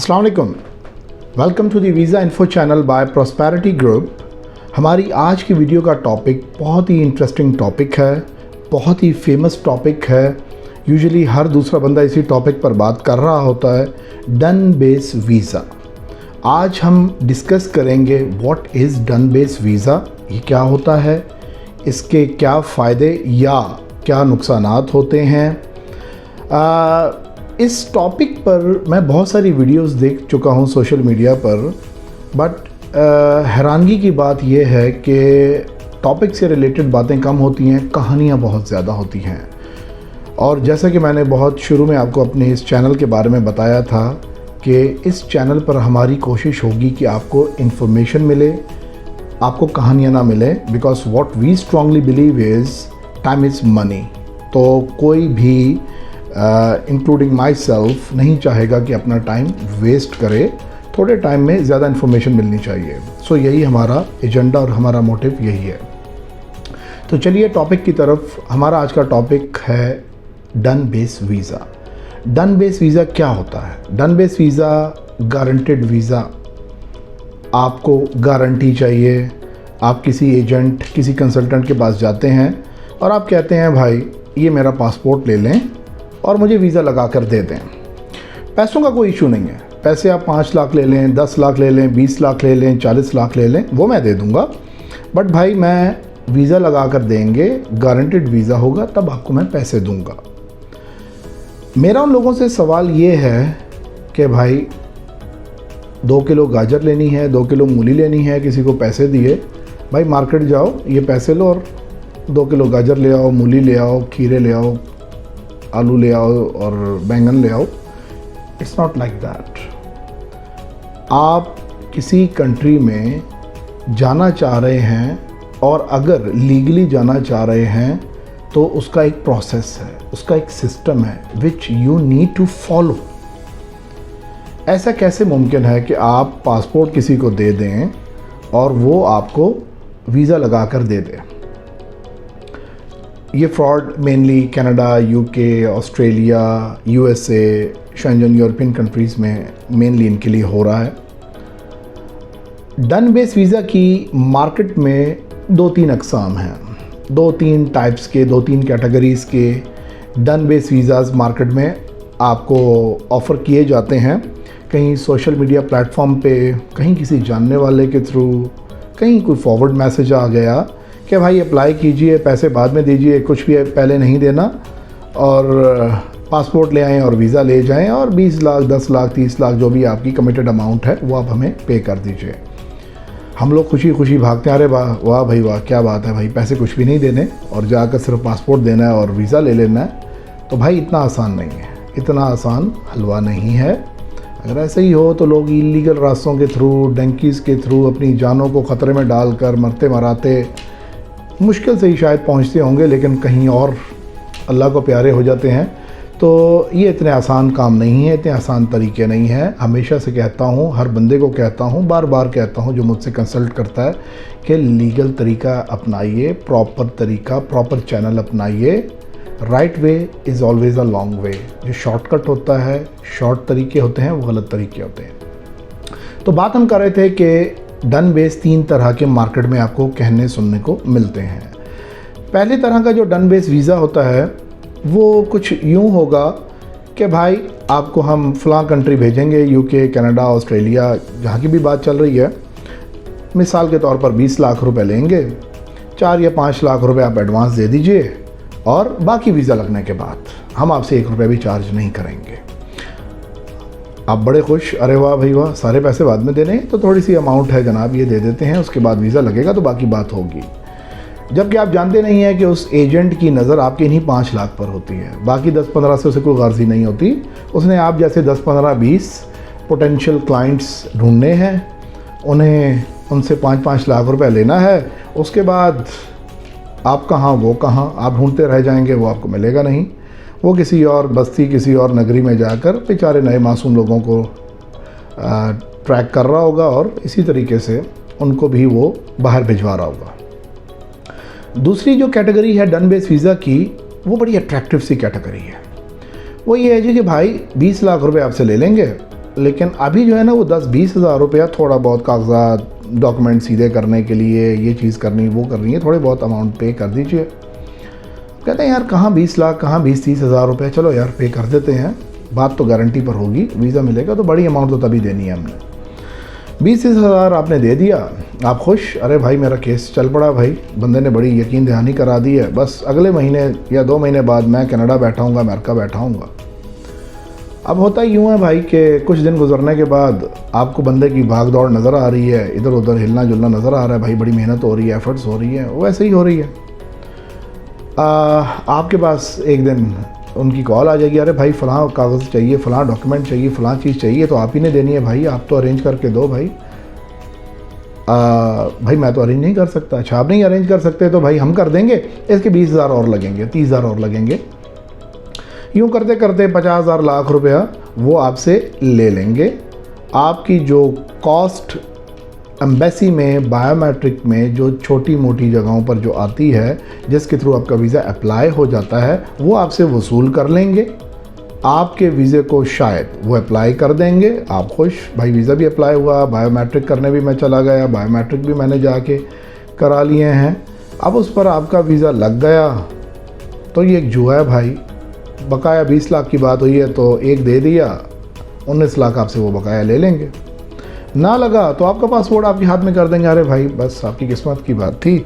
अस्सलाम वालेकुम, welcome to the visa info channel by prosperity group. हमारी आज की वीडियो का टॉपिक बहुत ही इंटरेस्टिंग टॉपिक है, बहुत ही फेमस टॉपिक है। यूजुअली हर दूसरा बंदा इसी टॉपिक पर बात कर रहा होता है, डन बेस वीज़ा। आज हम डिस्कस करेंगे व्हाट इज़ डन बेस वीज़ा, ये क्या होता है, इसके क्या फ़ायदे या क्या नुकसानात होते हैं। इस टॉपिक पर मैं बहुत सारी वीडियोस देख चुका हूँ सोशल मीडिया पर, बट हैरानगी की बात यह है कि टॉपिक से रिलेटेड बातें कम होती हैं, कहानियाँ बहुत ज़्यादा होती हैं। और जैसा कि मैंने बहुत शुरू में आपको अपने इस चैनल के बारे में बताया था कि इस चैनल पर हमारी कोशिश होगी कि आपको इन्फॉर्मेशन मिले, आपको कहानियाँ ना मिले, because what we strongly believe is time is money. तो कोई भी इंक्लूडिंग माई सेल्फ नहीं चाहेगा कि अपना टाइम वेस्ट करे, थोड़े टाइम में ज़्यादा इन्फॉर्मेशन मिलनी चाहिए। सो यही हमारा एजेंडा और हमारा मोटिव यही है। तो चलिए टॉपिक की तरफ। हमारा आज का टॉपिक है डन बेस वीज़ा। डन बेस वीज़ा क्या होता है? डन बेस वीज़ा गारंटेड वीज़ा। आपको गारंटी चाहिए। आप किसी एजेंट, किसी कंसल्टेंट के पास जाते हैं और आप कहते हैं भाई ये मेरा पासपोर्ट ले लें और मुझे वीज़ा लगा कर दे दें। पैसों का कोई इशू नहीं है, पैसे आप 5 लाख ले लें, 10 लाख ले लें, 20 लाख ले लें, 40 लाख ले लें, वो मैं दे दूँगा। बट भाई मैं वीज़ा लगा कर देंगे, गारंटेड वीज़ा होगा, तब आपको मैं पैसे दूँगा। मेरा उन लोगों से सवाल ये है कि भाई 2 किलो गाजर लेनी है, 2 किलो मूली लेनी है, किसी को पैसे दिए, भाई मार्केट जाओ, ये पैसे लो और 2 किलो गाजर ले आओ, मूली ले आओ, खीरे ले आओ, आलू ले आओ और बैंगन ले आओ। It's not like that. आप किसी कंट्री में जाना चाह रहे हैं और अगर लीगली जाना चाह रहे हैं तो उसका एक प्रोसेस है, उसका एक सिस्टम है which you need to follow. ऐसा कैसे मुमकिन है कि आप पासपोर्ट किसी को दे दें और वो आपको वीज़ा लगा कर दे दे? ये fraud mainly Canada, UK, Australia, USA, Schengen European countries में मेनली इनके लिए हो रहा है। डन बेस वीज़ा की मार्केट में 2-3 अक़साम हैं, 2-3 टाइप्स के, 2-3 कैटेगरीज़ के डन बेस वीज़ाज़ मार्केट में आपको ऑफ़र किए जाते हैं। कहीं सोशल मीडिया प्लेटफॉर्म पे, कहीं किसी जानने वाले के थ्रू, कहीं कोई फॉरवर्ड मैसेज आ गया कि भाई अप्लाई कीजिए, पैसे बाद में दीजिए, कुछ भी पहले नहीं देना और पासपोर्ट ले आएँ और वीज़ा ले जाएं और 20 लाख, 10 लाख, 30 लाख जो भी आपकी कमिटेड अमाउंट है वो आप हमें पे कर दीजिए। हम लोग खुशी खुशी भागते हैं, अरे वाह वाह भाई वाह, क्या बात है भाई, पैसे कुछ भी नहीं देने और जाकर सिर्फ पासपोर्ट देना है और वीज़ा ले लेना है। तो भाई इतना आसान नहीं है, इतना आसान हलवा नहीं है। अगर ऐसे ही हो तो लोग इलीगल रास्तों के थ्रू, डंकीज़ के थ्रू अपनी जानों को ख़तरे में डालकर मरते मराते मुश्किल से ही शायद पहुंचते होंगे, लेकिन कहीं और अल्लाह को प्यारे हो जाते हैं। तो ये इतने आसान काम नहीं है, इतने आसान तरीके नहीं हैं। हमेशा से कहता हूँ, हर बंदे को कहता हूँ, बार बार कहता हूँ जो मुझसे कंसल्ट करता है कि लीगल तरीका अपनाइए, प्रॉपर तरीका, प्रॉपर चैनल अपनाइए। Right way is always a long way. जो शॉर्टकट होता है, शॉर्ट तरीके होते हैं, वो गलत तरीके होते हैं। तो बात हम कर रहे थे कि डन बेस 3 तरह के मार्केट में आपको कहने सुनने को मिलते हैं। पहले तरह का जो डन बेस वीज़ा होता है वो कुछ यूँ होगा कि भाई आपको हम फ़लाँ कंट्री भेजेंगे, यूके, कनाडा, ऑस्ट्रेलिया, जहाँ की भी बात चल रही है। मिसाल के तौर पर 20 लाख रुपए लेंगे, 4 या 5 लाख रुपए आप एडवांस दे दीजिए और बाकी वीज़ा लगने के बाद हम आपसे 1 रुपये भी चार्ज नहीं करेंगे। आप बड़े खुश, अरे वाह भाई वाह, सारे पैसे बाद में देने, तो थोड़ी सी अमाउंट है जनाब, ये दे देते हैं, उसके बाद वीज़ा लगेगा तो बाकी बात होगी। जबकि आप जानते नहीं हैं कि उस एजेंट की नज़र आपके इन्हीं 5 लाख पर होती है, बाकी 10-15 से उसे कोई गर्ज ही नहीं होती। उसने आप जैसे 10-15-20 पोटेंशियल क्लाइंट्स ढूंढने हैं, उन्हें उनसे 5-5 लाख रुपए लेना है। उसके बाद आप कहाँ वो कहाँ, आप ढूंढते रह जाएंगे, वो आपको मिलेगा नहीं। वो किसी और बस्ती, किसी और नगरी में जाकर बेचारे नए मासूम लोगों को ट्रैक कर रहा होगा और इसी तरीके से उनको भी वो बाहर भिजवा रहा होगा। दूसरी जो कैटेगरी है डन बेस वीज़ा की, वो बड़ी अट्रैक्टिव सी कैटेगरी है। वो ये है जी कि भाई 20 लाख रुपए आपसे ले लेंगे, लेकिन अभी जो है ना वो 10-20 हज़ार रुपया थोड़ा बहुत कागजात डॉक्यूमेंट सीधे करने के लिए ये चीज़ करनी वो करनी है, थोड़े बहुत अमाउंट पे कर दीजिए। कहते हैं यार कहाँ 20 लाख कहाँ 20-30 हज़ार रुपये, चलो यार पे कर देते हैं, बात तो गारंटी पर होगी, वीज़ा मिलेगा तो बड़ी अमाउंट तो तभी देनी है हमने। 20-30 हज़ार आपने दे दिया, आप खुश, अरे भाई मेरा केस चल पड़ा भाई, बंदे ने बड़ी यकीन दहानी करा दी है, बस अगले महीने या 2 महीने बाद मैं कनाडा बैठा हूँगा, अमेरिका बैठा हूँगा। अब होता यूँ है भाई कि कुछ दिन गुजरने के बाद आपको बंदे की भाग दौड़ नज़र आ रही है, इधर उधर हिलना जुलना नज़र आ रहा है, भाई बड़ी मेहनत हो रही है, एफर्ट्स हो रही है, वैसे ही हो रही है। आपके पास एक दिन उनकी कॉल आ जाएगी, अरे भाई फ़लाँ कागज़ चाहिए, फ़लाँ डॉक्यूमेंट चाहिए, फ़लाँ चीज़ चाहिए, तो आप ही ने देनी है भाई, आप तो अरेंज करके दो भाई। भाई मैं तो अरेंज नहीं कर सकता। अच्छा आप नहीं अरेंज कर सकते तो भाई हम कर देंगे, इसके 20 हज़ार और लगेंगे, 30 हज़ार और लगेंगे। यूँ करते करते 50 हज़ार लाख रुपया वो आपसे ले लेंगे। आपकी जो कॉस्ट एम्बेसी में बायोमेट्रिक में जो छोटी मोटी जगहों पर जो आती है, जिसके थ्रू आपका वीज़ा अप्लाई हो जाता है, वो आपसे वसूल कर लेंगे। आपके वीज़े को शायद वो अप्लाई कर देंगे, आप खुश, भाई वीज़ा भी अप्लाई हुआ, बायोमेट्रिक करने भी मैं चला गया, बायोमेट्रिक भी मैंने जाके करा लिए हैं। अब उस पर आपका वीज़ा लग गया तो ये एक जुआ है भाई। बकाया 20 लाख की बात हुई है तो एक दे दिया, 19 लाख आपसे वो बकाया ले लेंगे। ना लगा तो आपका पासपोर्ट आपके हाथ में कर देंगे, अरे भाई बस आपकी किस्मत की बात थी,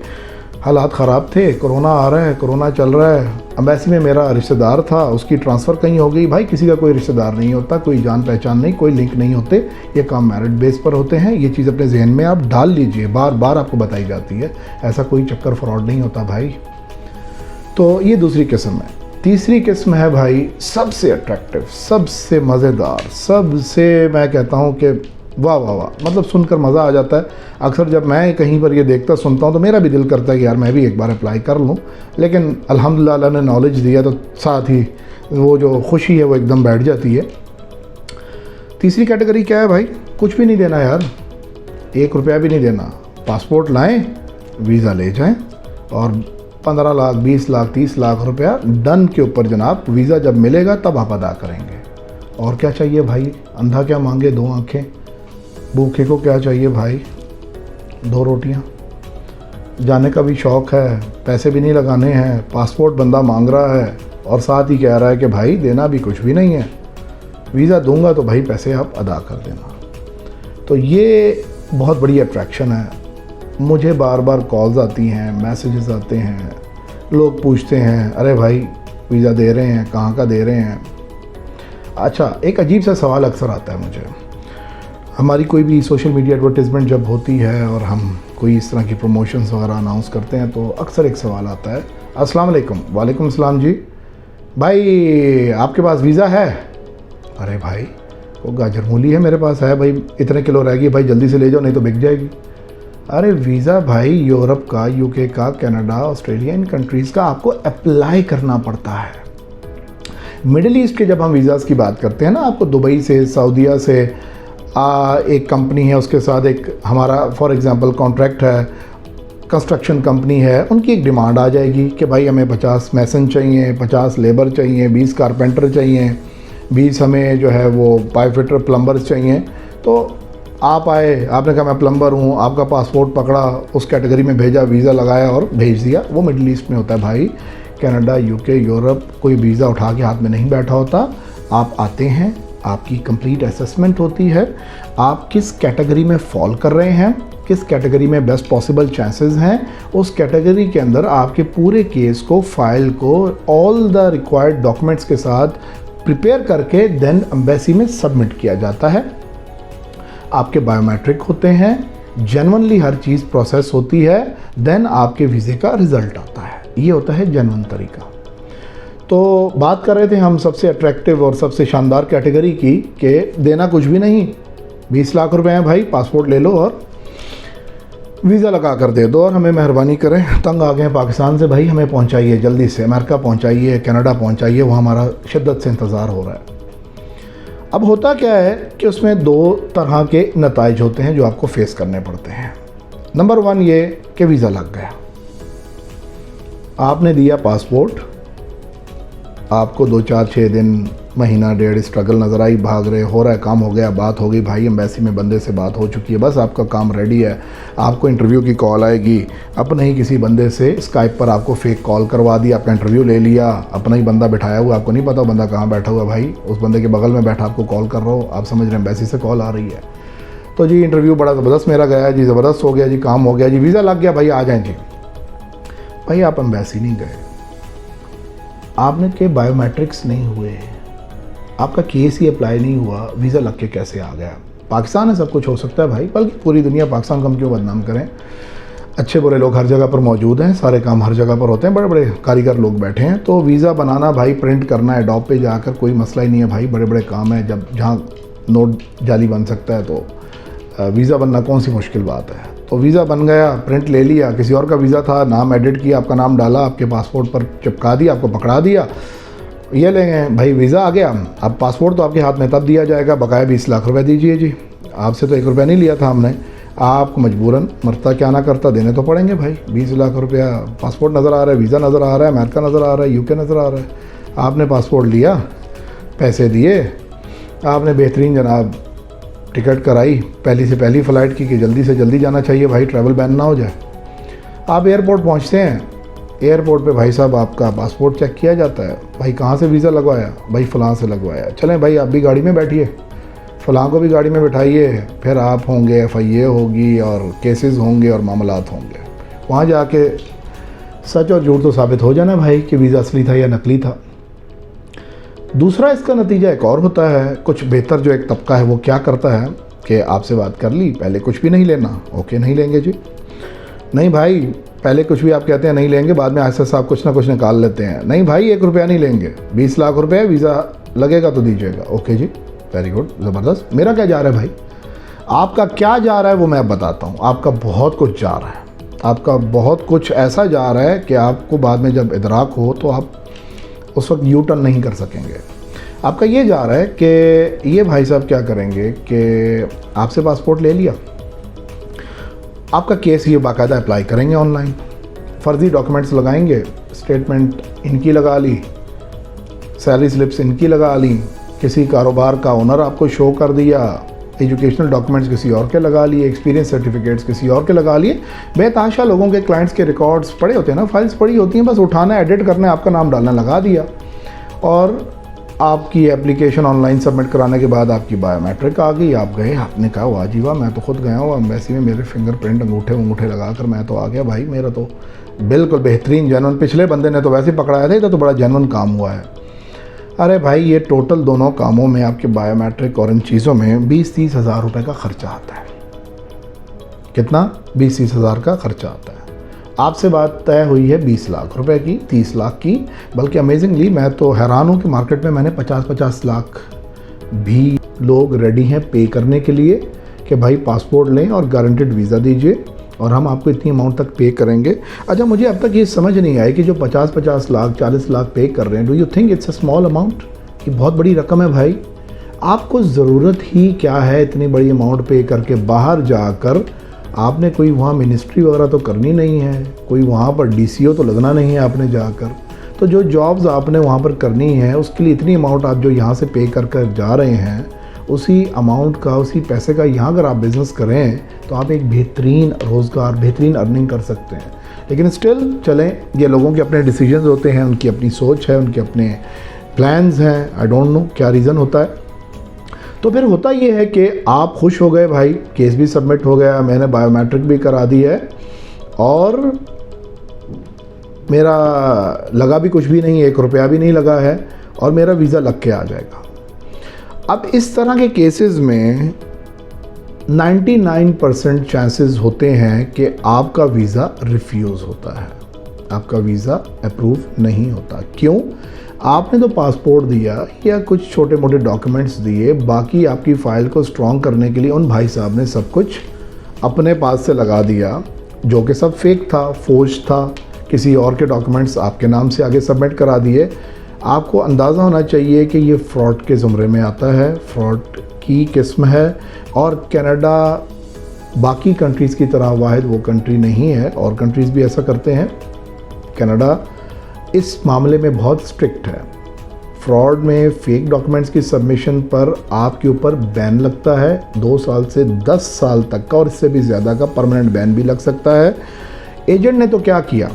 हालात ख़राब थे, कोरोना आ रहा है, कोरोना चल रहा है, अम्बेसी में मेरा रिश्तेदार था, उसकी ट्रांसफ़र कहीं हो गई। भाई किसी का कोई रिश्तेदार नहीं होता, कोई जान पहचान नहीं, कोई लिंक नहीं होते, ये काम मेरिट बेस पर होते हैं। ये चीज़ अपने जहन में आप डाल लीजिए, बार बार आपको बताई जाती है, ऐसा कोई चक्कर फ्रॉड नहीं होता भाई। तो ये दूसरी किस्म है। तीसरी किस्म है भाई सबसे अट्रैक्टिव, सबसे मज़ेदार, सबसे मैं कहता हूँ कि वाह वाह वाह, मतलब सुनकर मज़ा आ जाता है। अक्सर जब मैं कहीं पर ये देखता सुनता हूँ तो मेरा भी दिल करता है कि यार मैं भी एक बार अप्लाई कर लूँ, लेकिन अल्हम्दुलिल्लाह अल्लाह ने नॉलेज दिया तो साथ ही वो जो खुशी है वो एकदम बैठ जाती है। तीसरी कैटेगरी क्या है भाई, कुछ भी नहीं देना यार, 1 रुपया भी नहीं देना, पासपोर्ट लाएँ, वीज़ा ले जाएँ और 15 लाख 20 लाख 30 लाख रुपया डन के ऊपर जनाब, वीज़ा जब मिलेगा तब आप अदा करेंगे। और क्या चाहिए भाई, अंधा क्या मांगे 2 आँखें, भूखे को क्या चाहिए भाई, 2 रोटियां। जाने का भी शौक़ है, पैसे भी नहीं लगाने हैं, पासपोर्ट बंदा मांग रहा है और साथ ही कह रहा है कि भाई देना भी कुछ भी नहीं है, वीज़ा दूंगा तो भाई पैसे आप अदा कर देना। तो ये बहुत बड़ी अट्रैक्शन है। मुझे बार बार कॉल्स आती हैं, मैसेजेस आते हैं, लोग पूछते हैं अरे भाई वीज़ा दे रहे हैं, कहाँ का दे रहे हैं। अच्छा एक अजीब सा सवाल अक्सर आता है मुझे, हमारी कोई भी सोशल मीडिया एडवर्टाइजमेंट जब होती है और हम कोई इस तरह की प्रमोशंस वगैरह अनाउंस करते हैं तो अक्सर एक सवाल आता है, अस्सलाम वालेकुम। वालेकुम अस्सलाम जी, भाई आपके पास वीज़ा है? अरे भाई वो गाजर मूली है मेरे पास है भाई, इतने किलो रहेगी भाई, जल्दी से ले जाओ नहीं तो बिक जाएगी। अरे वीज़ा भाई यूरोप का, यूके का, कनाडा, ऑस्ट्रेलिया, इन कंट्रीज़ का आपको अप्लाई करना पड़ता है। मिडिल ईस्ट के जब हम वीज़ाज़ की बात करते हैं ना, आपको दुबई से, सऊदीया से एक कंपनी है, उसके साथ एक हमारा फॉर एग्ज़ाम्पल कॉन्ट्रैक्ट है, कंस्ट्रक्शन कंपनी है, उनकी एक डिमांड आ जाएगी कि भाई हमें 50 मैसन चाहिए, 50 लेबर चाहिए, 20 कारपेंटर चाहिए, 20 हमें जो है वो पाइप फिटर प्लम्बर्स चाहिए। तो आप आए, आपने कहा मैं प्लम्बर हूँ, आपका पासपोर्ट पकड़ा, उस कैटेगरी में भेजा, वीज़ा लगाया और भेज दिया। वो मिडिल ईस्ट में होता है भाई, कनाडा, यूके, यूरोप, कोई वीज़ा उठा के हाथ में नहीं बैठा होता। आप आते हैं, आपकी कंप्लीट असेसमेंट होती है, आप किस कैटेगरी में फॉल कर रहे हैं, किस कैटेगरी में बेस्ट पॉसिबल चांसेस हैं, उस कैटेगरी के अंदर आपके पूरे केस को, फाइल को, ऑल द रिक्वायर्ड डॉक्यूमेंट्स के साथ प्रिपेयर करके देन एम्बेसी में सबमिट किया जाता है। आपके बायोमेट्रिक होते हैं, जेन्युइनली हर चीज़ प्रोसेस होती है, देन आपके वीज़े का रिज़ल्ट आता है। ये होता है जेन्युइन तरीका। तो बात कर रहे थे हम सबसे अट्रैक्टिव और सबसे शानदार कैटेगरी की कि देना कुछ भी नहीं, 20 लाख रुपए हैं भाई, पासपोर्ट ले लो और वीज़ा लगा कर दे दो और हमें मेहरबानी करें, तंग आ गए हैं पाकिस्तान से भाई, हमें पहुंचाइए जल्दी से, अमेरिका पहुंचाइए, कनाडा पहुंचाइए, वहाँ हमारा शिद्दत से इंतज़ार हो रहा है। अब होता क्या है कि उसमें 2 तरह के नताइज होते हैं जो आपको फेस करने पड़ते हैं। नंबर 1 ये कि वीज़ा लग गया, आपने दिया पासपोर्ट, आपको 2-4-6 दिन, महीना डेढ़ स्ट्रगल नज़र आई, भाग रहे, हो रहा है, काम हो गया, बात हो गई भाई, एम्बेसी में बंदे से बात हो चुकी है, बस आपका काम रेडी है, आपको इंटरव्यू की कॉल आएगी, अपने ही किसी बंदे से स्काइप पर आपको फेक कॉल करवा दी, आपका इंटरव्यू ले लिया, अपना ही बंदा बिठाया हुआ, आपको नहीं पता बंदा कहाँ बैठा हुआ भाई, उस बंदे के बगल में बैठा आपको कॉल कर रहा हो, आप समझ रहे हैं एम्बेसी से कॉल आ रही है। तो जी इंटरव्यू बड़ा ज़बरदस्त मेरा गया जी, ज़बरदस्त हो गया जी, काम हो गया जी, वीज़ा लग गया भाई, आ जाएँ जी। भाई आप एम्बेसी नहीं गए, आपने के बायोमेट्रिक्स नहीं हुए, आपका केस ही अप्लाई नहीं हुआ, वीज़ा लग के कैसे आ गया? पाकिस्तान है, सब कुछ हो सकता है भाई, बल्कि पूरी दुनिया, पाकिस्तान को हम क्यों बदनाम करें? अच्छे बुरे लोग हर जगह पर मौजूद हैं, सारे काम हर जगह पर होते हैं, बड़े बड़े कारीगर लोग बैठे हैं। तो वीज़ा बनाना भाई, प्रिंट करना है एडोब पे जाकर, कोई मसला ही नहीं है भाई, बड़े बड़े काम है। जब जहाँ नोट जाली बन सकता है तो वीज़ा बनना कौन सी मुश्किल बात है। तो वीज़ा बन गया, प्रिंट ले लिया, किसी और का वीज़ा था, नाम एडिट किया, आपका नाम डाला, आपके पासपोर्ट पर चिपका दिया, आपको पकड़ा दिया, ये लेंगे भाई वीज़ा आ गया। अब पासपोर्ट तो आपके हाथ में तब दिया जाएगा, बकाया 20 लाख रुपए दीजिए जी, आपसे तो 1 रुपया नहीं लिया था हमने, आपको मजबूरन मरता क्या ना करता देने तो पड़ेंगे भाई। 20 लाख रुपया, पासपोर्ट नज़र आ रहा है, वीज़ा नज़र आ रहा है, अमेरिका नज़र आ रहा है, यूके नज़र आ रहा है, आपने पासपोर्ट लिया, पैसे दिए, आपने बेहतरीन जनाब टिकट कराई, पहली से पहली फ़्लाइट की कि जल्दी से जल्दी जाना चाहिए भाई, ट्रैवल बैन ना हो जाए। आप एयरपोर्ट पहुँचते हैं, एयरपोर्ट पे भाई साहब आपका पासपोर्ट चेक किया जाता है, भाई कहाँ से वीज़ा लगवाया, भाई फ़लाँ से लगवाया, चलें भाई आप भी गाड़ी में बैठिए, फ़लाँ को भी गाड़ी में बैठाइए, फिर आप होंगे, FIA होगी और केसेस होंगे और मामलात होंगे। वहाँ जाके सच और झूठ तो साबित हो जाना भाई कि वीज़ा असली था या नकली था। दूसरा इसका नतीजा एक और होता है, कुछ बेहतर जो एक तबका है वो क्या करता है कि आपसे बात कर ली, पहले कुछ भी नहीं लेना, ओके नहीं लेंगे जी, नहीं भाई पहले कुछ भी आप कहते हैं नहीं लेंगे, बाद में आहिस्ता आहिस्ता आप कुछ ना कुछ निकाल लेते हैं, नहीं भाई 1 रुपया नहीं लेंगे, 20 लाख रुपये वीज़ा लगेगा तो दीजिएगा, ओके जी वेरी गुड ज़बरदस्त। मेरा क्या जा रहा है भाई, आपका क्या जा रहा है वो मैं अब बताता हूँ। आपका बहुत कुछ जा रहा है, आपका बहुत कुछ ऐसा जा रहा है कि आपको बाद में जब इदराक हो तो आप उस वक्त यू टर्न नहीं कर सकेंगे। आपका ये जा रहा है कि ये भाई साहब क्या करेंगे कि आपसे पासपोर्ट ले लिया, आपका केस ये बाकायदा अप्लाई करेंगे ऑनलाइन, फ़र्ज़ी डॉक्यूमेंट्स लगाएंगे, स्टेटमेंट इनकी लगा ली, सैलरी स्लिप्स इनकी लगा ली, किसी कारोबार का ओनर आपको शो कर दिया, एजुकेशनल डॉक्यूमेंट्स किसी और के लगा लिए, एक्सपीरियंस सर्टिफिकेट्स किसी और के लगा लिए। बेतहाशा लोगों के क्लाइंट्स के रिकॉर्ड्स पड़े होते हैं ना, फाइल्स पड़ी होती हैं, बस उठाना, एडिट करना है, आपका नाम डालना, लगा दिया। और आपकी एप्लीकेशन ऑनलाइन सबमिट कराने के बाद आपकी बायोमेट्रिक आ गई, आप गए, आपने कहा वाह जी वाह, मैं तो खुद गया हूँ एम्बेसी में, मेरे फिंगरप्रिंट अंगूठे लगा कर मैं तो आ गया भाई, मेरा तो बिल्कुल बेहतरीन जेन्युइन, पिछले बंदे ने तो वैसे ही पकड़ाया था, तो बड़ा जेन्युइन काम हुआ है। अरे भाई ये टोटल दोनों कामों में आपके बायोमेट्रिक और इन चीज़ों में 20-30 हज़ार रुपये का ख़र्चा आता है। कितना? 20-30 हज़ार का ख़र्चा आता है। आपसे बात तय हुई है 20 लाख रुपए की, 30 लाख की, बल्कि अमेजिंगली मैं तो हैरान हूँ कि मार्केट में मैंने 50-50 लाख भी लोग रेडी हैं पे करने के लिए कि भाई पासपोर्ट लें और गारंटेड वीज़ा दीजिए और हम आपको इतनी अमाउंट तक पे करेंगे। अच्छा मुझे अब तक ये समझ नहीं आई कि जो 50-50 लाख 40 लाख पे कर रहे हैं, do you think it's a small amount? ये बहुत बड़ी रकम है भाई, आपको ज़रूरत ही क्या है इतनी बड़ी अमाउंट पे करके? बाहर जाकर आपने कोई वहाँ मिनिस्ट्री वगैरह तो करनी नहीं है, कोई वहाँ पर DCO तो लगना नहीं है आपने जाकर, तो जो जॉब्स आपने वहाँ पर करनी है उसके लिए इतनी अमाउंट आप जो यहाँ से पे कर कर जा रहे हैं, उसी अमाउंट का, उसी पैसे का यहाँ अगर आप बिज़नेस करें तो आप एक बेहतरीन रोज़गार, बेहतरीन अर्निंग कर सकते हैं। लेकिन स्टिल चलें, ये लोगों के अपने डिसीजंस होते हैं, उनकी अपनी सोच है, उनके अपने प्लान्स हैं, आई डोंट नो क्या रीज़न होता है। तो फिर होता ये है कि आप खुश हो गए भाई, केस भी सबमिट हो गया, मैंने बायोमेट्रिक भी करा दी है और मेरा लगा भी कुछ भी नहीं, 1 रुपया भी नहीं लगा है और मेरा वीज़ा लग के आ जाएगा। अब इस तरह के केसेस में 99% चांसेस होते हैं कि आपका वीज़ा रिफ्यूज़ होता है, आपका वीज़ा अप्रूव नहीं होता। क्यों? आपने तो पासपोर्ट दिया या कुछ छोटे मोटे डॉक्यूमेंट्स दिए, बाकी आपकी फ़ाइल को स्ट्रॉन्ग करने के लिए उन भाई साहब ने सब कुछ अपने पास से लगा दिया, जो कि सब फेक था, फोर्ज था, किसी और के डॉक्यूमेंट्स आपके नाम से आगे सबमिट करा दिए। आपको अंदाज़ा होना चाहिए कि ये फ्रॉड के ज़ुमरे में आता है, फ्रॉड की किस्म है और कनाडा बाकी कंट्रीज़ की तरह वाहिद वो कंट्री नहीं है, और कंट्रीज़ भी ऐसा करते हैं। कनाडा इस मामले में बहुत स्ट्रिक्ट है, फ्रॉड में फेक डॉक्यूमेंट्स की सबमिशन पर आपके ऊपर बैन लगता है 2 साल से 10 साल तक का, और इससे भी ज़्यादा का परमानेंट बैन भी लग सकता है। एजेंट ने तो क्या किया,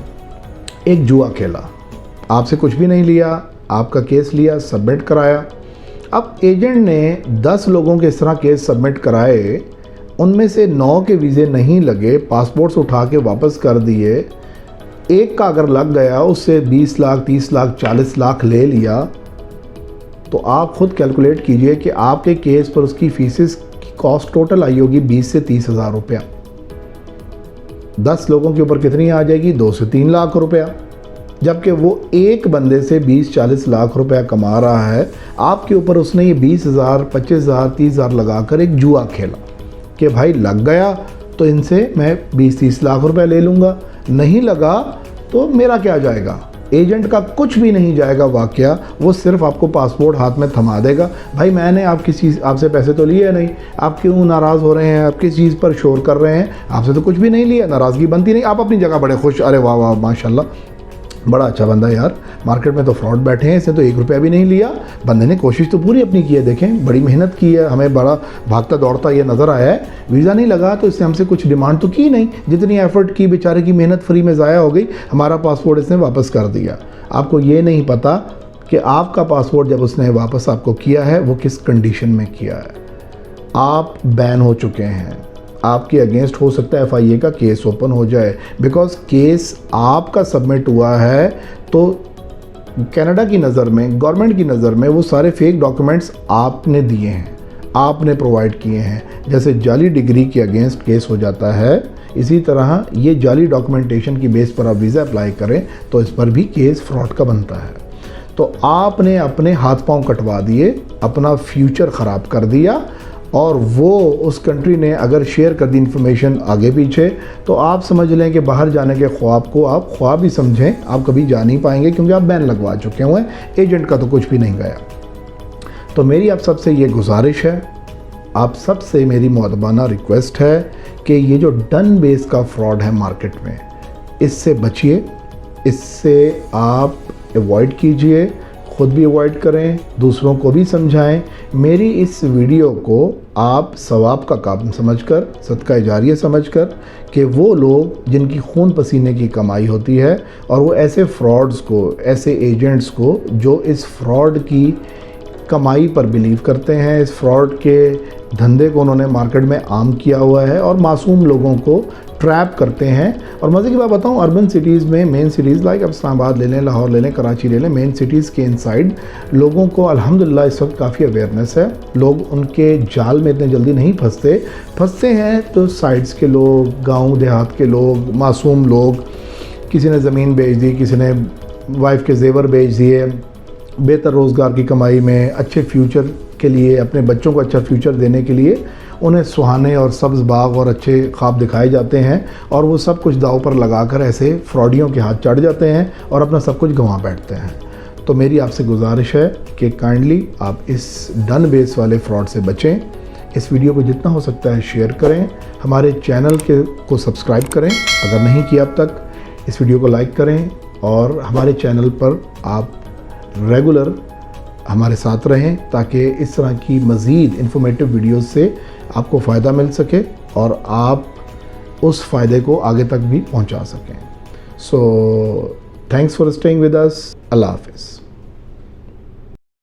एक जुआ खेला, आपसे कुछ भी नहीं लिया, आपका केस लिया, सबमिट कराया। अब एजेंट ने 10 लोगों के इस तरह केस सबमिट कराए, उनमें से 9 के वीज़े नहीं लगे, पासपोर्ट्स उठा के वापस कर दिए। एक का अगर लग गया, उससे 20 लाख, 30 लाख, 40 लाख ले लिया, तो आप खुद कैलकुलेट कीजिए कि आपके केस पर उसकी फीसेस की कॉस्ट टोटल आई होगी 20 से 30 हज़ार रुपया। 10 लोगों के ऊपर कितनी आ जाएगी, 2 से 3 लाख रुपया, जबकि वो एक बंदे से 20-40 लाख रुपया कमा रहा है। आपके ऊपर उसने ये 20,000, 25,000, 30,000 लगाकर एक जुआ खेला कि भाई लग गया तो इनसे मैं 20-30 लाख रुपए ले लूँगा, नहीं लगा तो मेरा क्या जाएगा। एजेंट का कुछ भी नहीं जाएगा वाकया, वो सिर्फ आपको पासपोर्ट हाथ में थमा देगा। भाई मैंने आपसे पैसे तो लिए नहीं, आप क्यों नाराज़ हो रहे हैं, आप किस चीज़ पर शोर कर रहे हैं, आपसे तो कुछ भी नहीं लिया, नाराज़गी बनती नहीं। आप अपनी जगह बड़े खुश, अरे वाह वाह माशाल्लाह बड़ा अच्छा बंदा यार, मार्केट में तो फ्रॉड बैठे हैं, इसने तो 1 रुपया भी नहीं लिया। बंदे ने कोशिश तो पूरी अपनी की है, देखें बड़ी मेहनत की है, हमें बड़ा भागता दौड़ता ये नज़र आया है। वीज़ा नहीं लगा तो इसने हमसे कुछ डिमांड तो की नहीं, जितनी एफर्ट की बेचारे की मेहनत फ्री में ज़ाया हो गई, हमारा पासपोर्ट इसने वापस कर दिया। आपको ये नहीं पता कि आपका पासपोर्ट जब उसने वापस आपको किया है वो किस कंडीशन में किया है। आप बैन हो चुके हैं, आपके अगेंस्ट हो सकता है FIA का केस ओपन हो जाए, बिकॉज केस आपका सबमिट हुआ है। तो कनाडा की नज़र में, गवर्नमेंट की नज़र में वो सारे फेक डॉक्यूमेंट्स आपने दिए हैं, आपने प्रोवाइड किए हैं। जैसे जाली डिग्री के अगेंस्ट केस हो जाता है, इसी तरह ये जाली डॉक्यूमेंटेशन की बेस पर आप वीज़ा अप्लाई करें तो इस पर भी केस फ्रॉड का बनता है। तो आपने अपने हाथ पांव कटवा दिए, अपना फ्यूचर ख़राब कर दिया, और वो उस कंट्री ने अगर शेयर कर दी इन्फॉर्मेशन आगे पीछे, तो आप समझ लें कि बाहर जाने के ख्वाब को आप ख्वाब ही समझें, आप कभी जा नहीं पाएंगे, क्योंकि आप बैन लगवा चुके हुए हैं। एजेंट का तो कुछ भी नहीं गया। तो मेरी आप सबसे ये गुजारिश है, आप सबसे मेरी मुअद्दबाना रिक्वेस्ट है कि ये जो डन बेस का फ्रॉड है मार्केट में, इससे बचिए, इससे आप अवॉइड कीजिए, ख़ुद भी अवॉइड करें, दूसरों को भी समझाएं। मेरी इस वीडियो को आप सवाब का काम समझकर, सदका जारिया समझकर, कि वो लोग जिनकी खून पसीने की कमाई होती है और वो ऐसे फ्रॉड्स को, ऐसे एजेंट्स को जो इस फ्रॉड की कमाई पर बिलीव करते हैं, इस फ्रॉड के धंधे को उन्होंने मार्केट में आम किया हुआ है और मासूम लोगों को ट्रैप करते हैं। और मज़े की बात बताऊं, अर्बन सिटीज़ में, मेन सिटीज़ लाइक अब इस्लामाबाद ले लें, लाहौर ले लें, कराची ले लें, मेन सिटीज़ के इनसाइड लोगों को अल्हम्दुलिल्लाह इस वक्त काफ़ी अवेयरनेस है। लोग उनके जाल में इतने जल्दी नहीं फंसते हैं तो साइड्स के लोग, गाँव देहात के लोग, मासूम लोग, किसी ने ज़मीन बेच दी, किसी ने वाइफ के जेवर बेच दिए, बेहतर रोज़गार की कमाई में, अच्छे फ्यूचर के लिए, अपने बच्चों को अच्छा फ्यूचर देने के लिए उन्हें सुहाने और सब्ज़ बाग और अच्छे ख्वाब दिखाए जाते हैं, और वो सब कुछ दाव पर लगाकर ऐसे फ्रॉडियों के हाथ चढ़ जाते हैं और अपना सब कुछ गंवा बैठते हैं। तो मेरी आपसे गुजारिश है कि काइंडली आप इस डन बेस वाले फ्रॉड से बचें। इस वीडियो को जितना हो सकता है शेयर करें, हमारे चैनल को सब्सक्राइब करें अगर नहीं किया अब तक, इस वीडियो को लाइक करें, और हमारे चैनल पर आप रेगुलर हमारे साथ रहें ताकि इस तरह की मज़ीद इन्फॉर्मेटिव वीडियोज़ से आपको फ़ायदा मिल सके और आप उस फ़ायदे को आगे तक भी पहुंचा सकें। So thanks for staying with us. अल्लाह हाफ़िज़।